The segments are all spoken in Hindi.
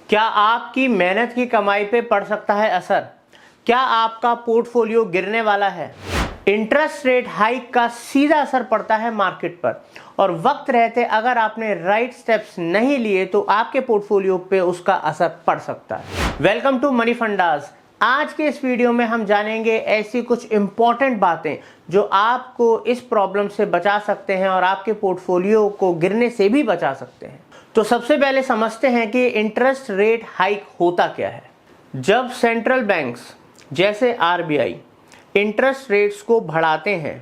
क्या आपकी मेहनत की कमाई पे पड़ सकता है असर? क्या आपका पोर्टफोलियो गिरने वाला है? इंटरेस्ट रेट हाइक का सीधा असर पड़ता है मार्केट पर और वक्त रहते अगर आपने राइट स्टेप्स नहीं लिए तो आपके पोर्टफोलियो पे उसका असर पड़ सकता है। Welcome to money fundas. आज के इस वीडियो में हम जानेंगे ऐसी कुछ इंपॉर्टेंट बातें जो आपको इस प्रॉब्लम से बचा सकते हैं और आपके पोर्टफोलियो को गिरने से भी बचा सकते हैं। तो सबसे पहले समझते हैं कि इंटरेस्ट रेट हाइक होता क्या है। जब सेंट्रल बैंक्स जैसे आरबीआई इंटरेस्ट रेट्स को बढ़ाते हैं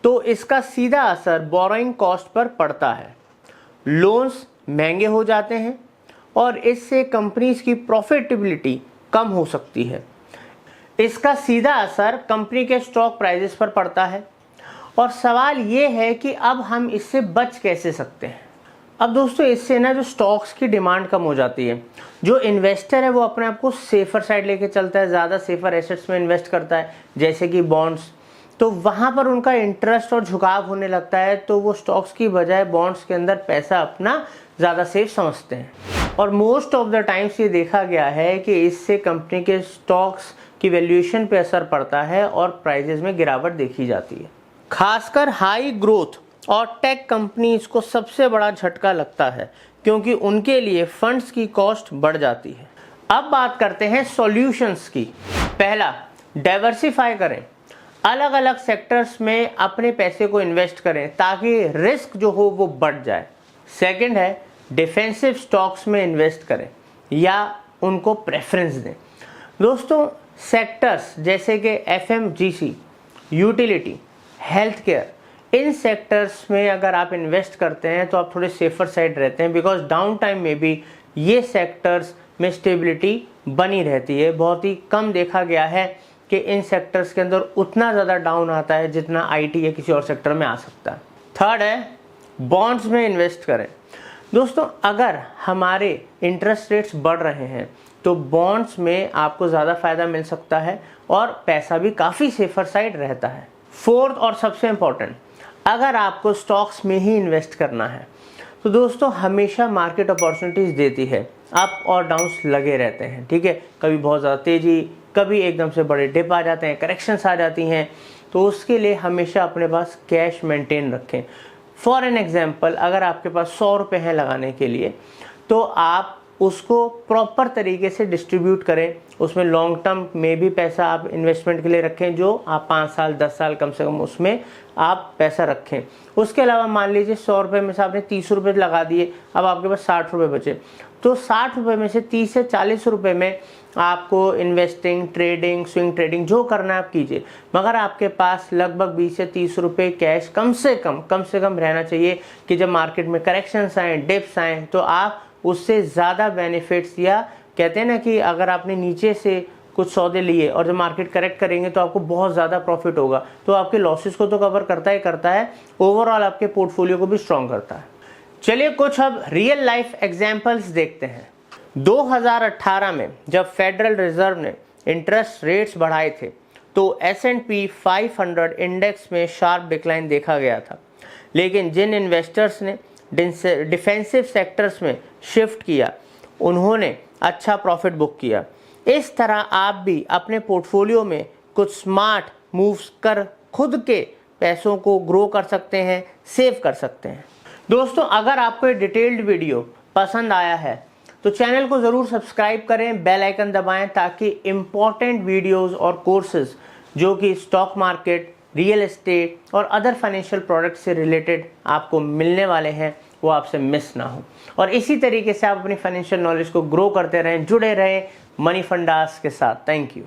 तो इसका सीधा असर बोरोइंग कॉस्ट पर पड़ता है। लोन्स महंगे हो जाते हैं और इससे कंपनीज की प्रॉफिटेबिलिटी कम हो सकती है। इसका सीधा असर कंपनी के स्टॉक प्राइसेस पर पड़ता है और सवाल ये है कि अब हम इससे बच कैसे सकते हैं। अब दोस्तों इससे जो स्टॉक्स की डिमांड कम हो जाती है, जो इन्वेस्टर है वो अपने आप को सेफर साइड लेके चलता है, ज़्यादा सेफर एसेट्स में इन्वेस्ट करता है जैसे कि बॉन्ड्स, तो वहाँ पर उनका इंटरेस्ट और झुकाव होने लगता है, तो वो स्टॉक्स की बजाय बॉन्ड्स के अंदर पैसा अपना ज़्यादा सेफ समझते हैं। और मोस्ट ऑफ द टाइम्स ये देखा गया है कि इससे कंपनी के स्टॉक्स की वैल्यूएशन पे असर पड़ता है और प्राइजेस में गिरावट देखी जाती है। खासकर हाई ग्रोथ और टेक कंपनीज को सबसे बड़ा झटका लगता है क्योंकि उनके लिए फंड्स की कॉस्ट बढ़ जाती है। अब बात करते हैं सॉल्यूशंस की। पहला, डाइवर्सिफाई करें, अलग अलग सेक्टर्स में अपने पैसे को इन्वेस्ट करें ताकि रिस्क जो हो वो बढ़ जाए। सेकंड है डिफेंसिव स्टॉक्स में इन्वेस्ट करें या उनको प्रेफरेंस दें। दोस्तों सेक्टर्स जैसे कि एफएमजीसी, यूटिलिटी, हेल्थ केयर, इन सेक्टर्स में अगर आप इन्वेस्ट करते हैं तो आप थोड़े सेफर साइड रहते हैं, बिकॉज डाउन टाइम में भी ये सेक्टर्स में स्टेबिलिटी बनी रहती है। बहुत ही कम देखा गया है कि इन सेक्टर्स के अंदर उतना ज़्यादा डाउन आता है जितना आईटी या किसी और सेक्टर में आ सकता है। थर्ड है बॉन्ड्स में इन्वेस्ट करें। दोस्तों अगर हमारे इंटरेस्ट रेट्स बढ़ रहे हैं तो बॉन्ड्स में आपको ज़्यादा फ़ायदा मिल सकता है और पैसा भी काफ़ी सेफर साइड रहता है। फोर्थ और सबसे इम्पॉर्टेंट, अगर आपको स्टॉक्स में ही इन्वेस्ट करना है तो दोस्तों हमेशा मार्केट अपॉर्चुनिटीज़ देती है, अप और डाउन्स लगे रहते हैं, ठीक है। कभी बहुत ज़्यादा तेज़ी, कभी एकदम से बड़े डिप आ जाते हैं, करेक्शंस आ जाती हैं, तो उसके लिए हमेशा अपने पास कैश मेंटेन रखें। फॉर एन एग्जांपल, अगर आपके पास 100 रुपये हैं लगाने के लिए तो आप उसको प्रॉपर तरीके से डिस्ट्रीब्यूट करें। उसमें लॉन्ग टर्म में भी पैसा आप इन्वेस्टमेंट के लिए रखें, जो आप 5 साल 10 साल कम से कम उसमें आप पैसा रखें। उसके अलावा मान लीजिए 100 रुपये में से आपने 30 रुपये लगा दिए, अब आपके पास 60 रुपये बचे, तो 60 रुपये में से 30 से 40 रुपये में आपको इन्वेस्टिंग, ट्रेडिंग, स्विंग ट्रेडिंग जो करना है आप कीजिए, मगर आपके पास लगभग 20 से 30 रुपये कैश कम से कम रहना चाहिए कि जब मार्केट में करेक्शंस आएँ, डिप्स आएँ, तो आप उससे ज़्यादा बेनिफिट्स, या कहते हैं ना कि अगर आपने नीचे से कुछ सौदे लिए और जब मार्केट करेक्ट करेंगे तो आपको बहुत ज़्यादा प्रॉफिट होगा, तो आपके लॉसेस को तो कवर करता है, ओवरऑल आपके पोर्टफोलियो को भी स्ट्रॉन्ग करता है। चलिए कुछ अब रियल लाइफ एग्जांपल्स देखते हैं। 2018 में जब फेडरल रिजर्व ने इंटरेस्ट रेट्स बढ़ाए थे तो S&P 500 इंडेक्स में शार्प डिक्लाइन देखा गया था, लेकिन जिन इन्वेस्टर्स ने डिफेंसिव सेक्टर्स में शिफ्ट किया उन्होंने अच्छा प्रॉफिट बुक किया। इस तरह आप भी अपने पोर्टफोलियो में कुछ स्मार्ट मूव्स कर खुद के पैसों को ग्रो कर सकते हैं, सेव कर सकते हैं। दोस्तों अगर आपको ये डिटेल्ड वीडियो पसंद आया है तो चैनल को ज़रूर सब्सक्राइब करें, बेल आइकन दबाएं ताकि इम्पॉर्टेंट वीडियोस और कोर्सेज जो कि स्टॉक मार्केट, रियल एस्टेट और अदर फाइनेंशियल प्रोडक्ट से रिलेटेड आपको मिलने वाले हैं वो आपसे मिस ना हो। और इसी तरीके से आप अपनी फाइनेंशियल नॉलेज को ग्रो करते रहें, जुड़े रहें मनी फंडास के साथ। Thank you.